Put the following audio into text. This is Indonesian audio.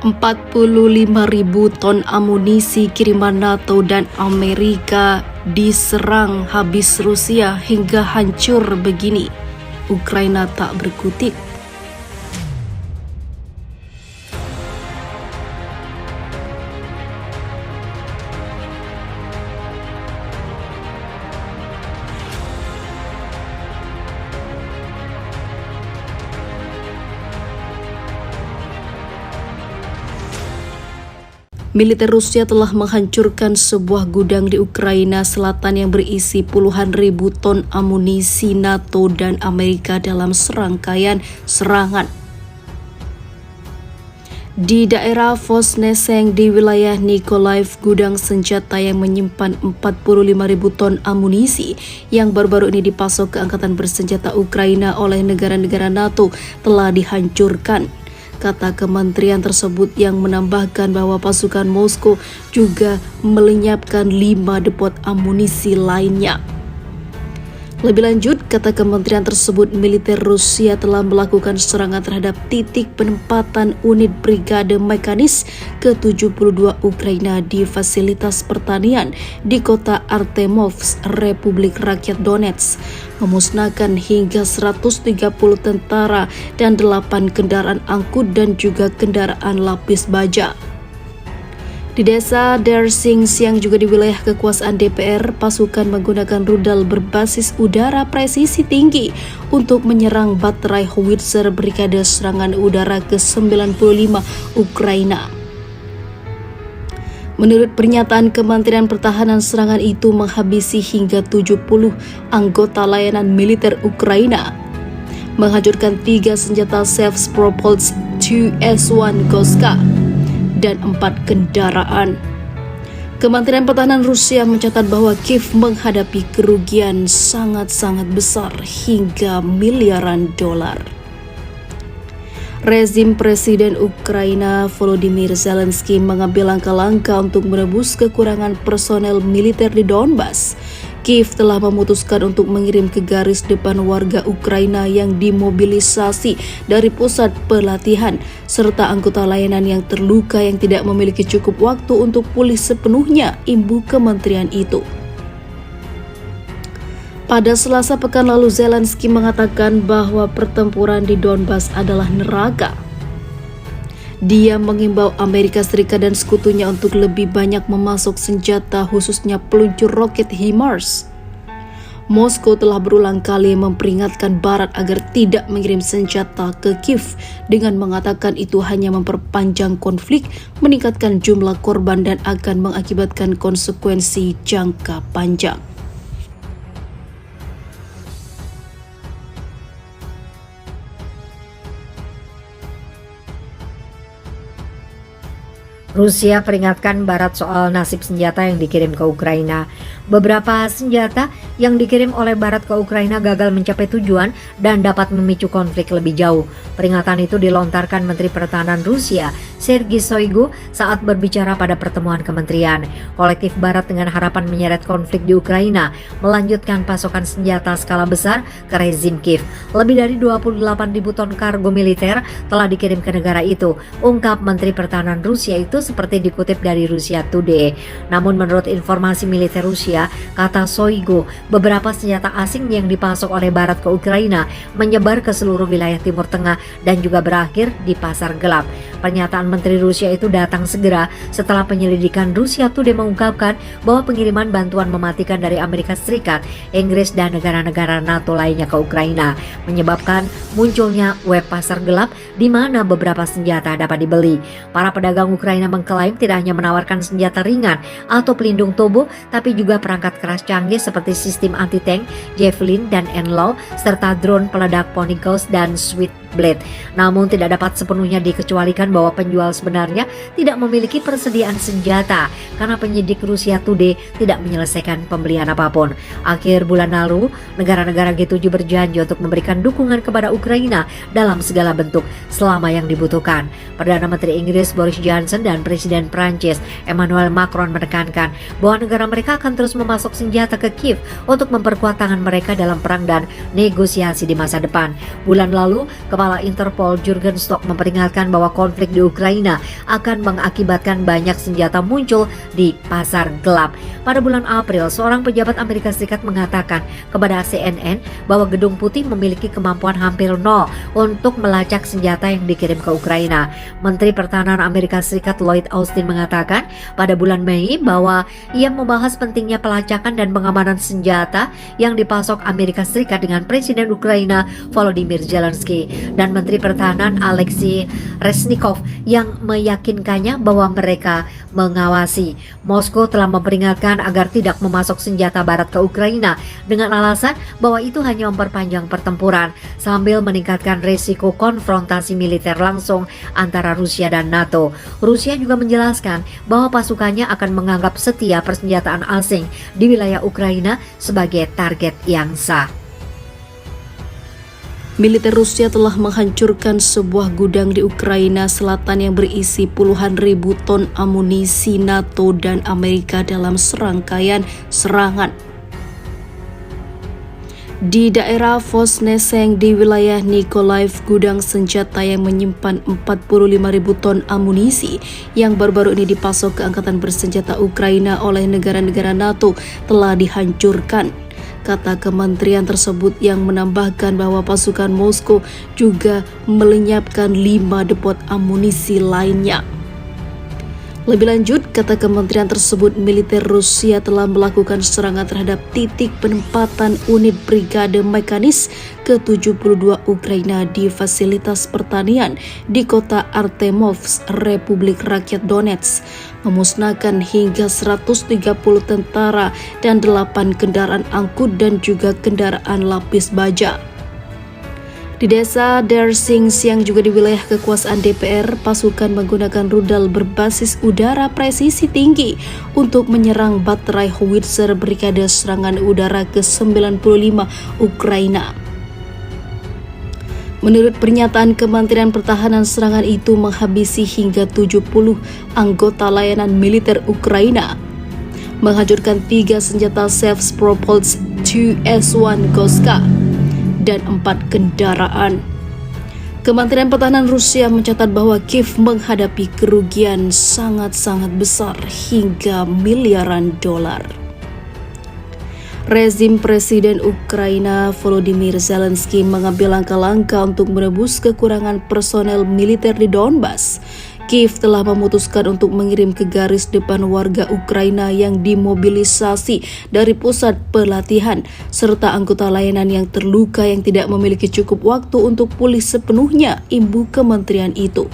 45.000 ton amunisi kiriman NATO dan Amerika diserang habis Rusia hingga hancur begini. Ukraina tak berkutik. Militer Rusia telah menghancurkan sebuah gudang di Ukraina Selatan yang berisi puluhan ribu ton amunisi NATO dan Amerika dalam serangkaian serangan. Di daerah Vozneseng di wilayah Nikolaev, gudang senjata yang menyimpan 45.000 ton amunisi yang baru-baru ini dipasok ke Angkatan Bersenjata Ukraina oleh negara-negara NATO telah dihancurkan. Kata kementerian tersebut yang menambahkan bahwa pasukan Moskow juga melenyapkan 5 depot amunisi lainnya. Lebih lanjut, kata kementerian tersebut, militer Rusia telah melakukan serangan terhadap titik penempatan unit Brigade Mekanis ke-72 Ukraina di fasilitas pertanian di kota Artemovsk, Republik Rakyat Donetsk, memusnahkan hingga 130 tentara dan 8 kendaraan angkut dan juga kendaraan lapis baja. Di desa Dersings yang juga di wilayah kekuasaan DPR, pasukan menggunakan rudal berbasis udara presisi tinggi untuk menyerang baterai howitzer Brigade Serangan Udara ke-95 Ukraina. Menurut pernyataan Kementerian Pertahanan, serangan itu menghabisi hingga 70 anggota layanan militer Ukraina, menghancurkan 3 senjata self-propelled 2S1 Goska dan 4 kendaraan. Kementerian Pertahanan Rusia mencatat bahwa Kiev menghadapi kerugian sangat-sangat besar hingga miliaran dolar. Rezim Presiden Ukraina Volodymyr Zelensky mengambil langkah-langkah untuk menebus kekurangan personel militer di Donbas. Kiev telah memutuskan untuk mengirim ke garis depan warga Ukraina yang dimobilisasi dari pusat pelatihan serta anggota layanan yang terluka yang tidak memiliki cukup waktu untuk pulih sepenuhnya, imbu kementerian itu. Pada Selasa pekan lalu, Zelensky mengatakan bahwa pertempuran di Donbas adalah neraka. Dia mengimbau Amerika Serikat dan sekutunya untuk lebih banyak memasok senjata, khususnya peluncur roket HIMARS. Moskow telah berulang kali memperingatkan Barat agar tidak mengirim senjata ke Kiev dengan mengatakan itu hanya memperpanjang konflik, meningkatkan jumlah korban dan akan mengakibatkan konsekuensi jangka panjang. Rusia peringatkan Barat soal nasib senjata yang dikirim ke Ukraina. Beberapa senjata yang dikirim oleh Barat ke Ukraina gagal mencapai tujuan dan dapat memicu konflik lebih jauh. Peringatan itu dilontarkan Menteri Pertahanan Rusia, Sergei Shoigu, saat berbicara pada pertemuan kementerian. Kolektif Barat dengan harapan menyeret konflik di Ukraina melanjutkan pasokan senjata skala besar ke rezim Kiev. Lebih dari 28.000 ton kargo militer telah dikirim ke negara itu, ungkap Menteri Pertahanan Rusia itu seperti dikutip dari Russia Today. Namun menurut informasi militer Rusia, kata Shoigu, beberapa senjata asing yang dipasok oleh Barat ke Ukraina menyebar ke seluruh wilayah Timur Tengah dan juga berakhir di pasar gelap. Pernyataan Menteri Rusia itu datang segera setelah penyelidikan Russia Today mengungkapkan bahwa pengiriman bantuan mematikan dari Amerika Serikat, Inggris dan negara-negara NATO lainnya ke Ukraina menyebabkan munculnya web pasar gelap di mana beberapa senjata dapat dibeli. Para pedagang Ukraina mengklaim tidak hanya menawarkan senjata ringan atau pelindung tubuh, tapi juga perangkat keras canggih seperti sistem anti-tank, Javelin dan NLAW, serta drone peledak Pony Ghost dan Switchblade. Namun tidak dapat sepenuhnya dikecualikan bahwa penjual sebenarnya tidak memiliki persediaan senjata karena penyidik Russia Today tidak menyelesaikan pembelian apapun. Akhir bulan lalu, negara-negara G7 berjanji untuk memberikan dukungan kepada Ukraina dalam segala bentuk selama yang dibutuhkan. Perdana Menteri Inggris Boris Johnson dan Presiden Prancis Emmanuel Macron menekankan bahwa negara mereka akan terus terus memasok senjata ke Kiev untuk memperkuat tangan mereka dalam perang dan negosiasi di masa depan. Bulan lalu, Kepala Interpol Jurgen Stock memperingatkan bahwa konflik di Ukraina akan mengakibatkan banyak senjata muncul di pasar gelap. Pada bulan April, seorang pejabat Amerika Serikat mengatakan kepada CNN bahwa Gedung Putih memiliki kemampuan hampir nol untuk melacak senjata yang dikirim ke Ukraina. Menteri Pertahanan Amerika Serikat Lloyd Austin mengatakan pada bulan Mei bahwa ia membahas pentingnya pelacakan dan pengamanan senjata yang dipasok Amerika Serikat dengan Presiden Ukraina Volodymyr Zelensky dan Menteri Pertahanan Alexei Reznikov yang meyakinkannya bahwa mereka mengawasi. Moskow telah memperingatkan agar tidak memasok senjata barat ke Ukraina dengan alasan bahwa itu hanya memperpanjang pertempuran sambil meningkatkan risiko konfrontasi militer langsung antara Rusia dan NATO. Rusia juga menjelaskan bahwa pasukannya akan menganggap setiap persenjataan asing di wilayah Ukraina sebagai target yang sah. Militer Rusia telah menghancurkan sebuah gudang di Ukraina Selatan yang berisi puluhan ribu ton amunisi NATO dan Amerika dalam serangkaian serangan. Di daerah Vozneseng di wilayah Mykolaiv, gudang senjata yang menyimpan 45.000 ton amunisi yang baru-baru ini dipasok ke angkatan bersenjata Ukraina oleh negara-negara NATO telah dihancurkan, kata kementerian tersebut yang menambahkan bahwa pasukan Moskow juga melenyapkan 5 depot amunisi lainnya. Lebih lanjut, kata kementerian tersebut, militer Rusia telah melakukan serangan terhadap titik penempatan unit Brigade Mekanis ke-72 Ukraina di fasilitas pertanian di kota Artemovsk, Republik Rakyat Donetsk, memusnahkan hingga 130 tentara dan 8 kendaraan angkut dan juga kendaraan lapis baja. Di desa Dersings yang juga di wilayah kekuasaan DPR, pasukan menggunakan rudal berbasis udara presisi tinggi untuk menyerang baterai howitzer Brigade Serangan Udara ke-95 Ukraina. Menurut pernyataan Kementerian Pertahanan, serangan itu menghabisi hingga 70 anggota layanan militer Ukraina, menghancurkan 3 senjata self-propelled 2S1 Goska dan 4 kendaraan. Kementerian Pertahanan Rusia mencatat bahwa Kiev menghadapi kerugian sangat-sangat besar hingga miliaran dolar. Rezim Presiden Ukraina Volodymyr Zelensky mengambil langkah-langkah untuk menebus kekurangan personel militer di Donbas. Kiev telah memutuskan untuk mengirim ke garis depan warga Ukraina yang dimobilisasi dari pusat pelatihan serta anggota layanan yang terluka yang tidak memiliki cukup waktu untuk pulih sepenuhnya, imbu kementerian itu.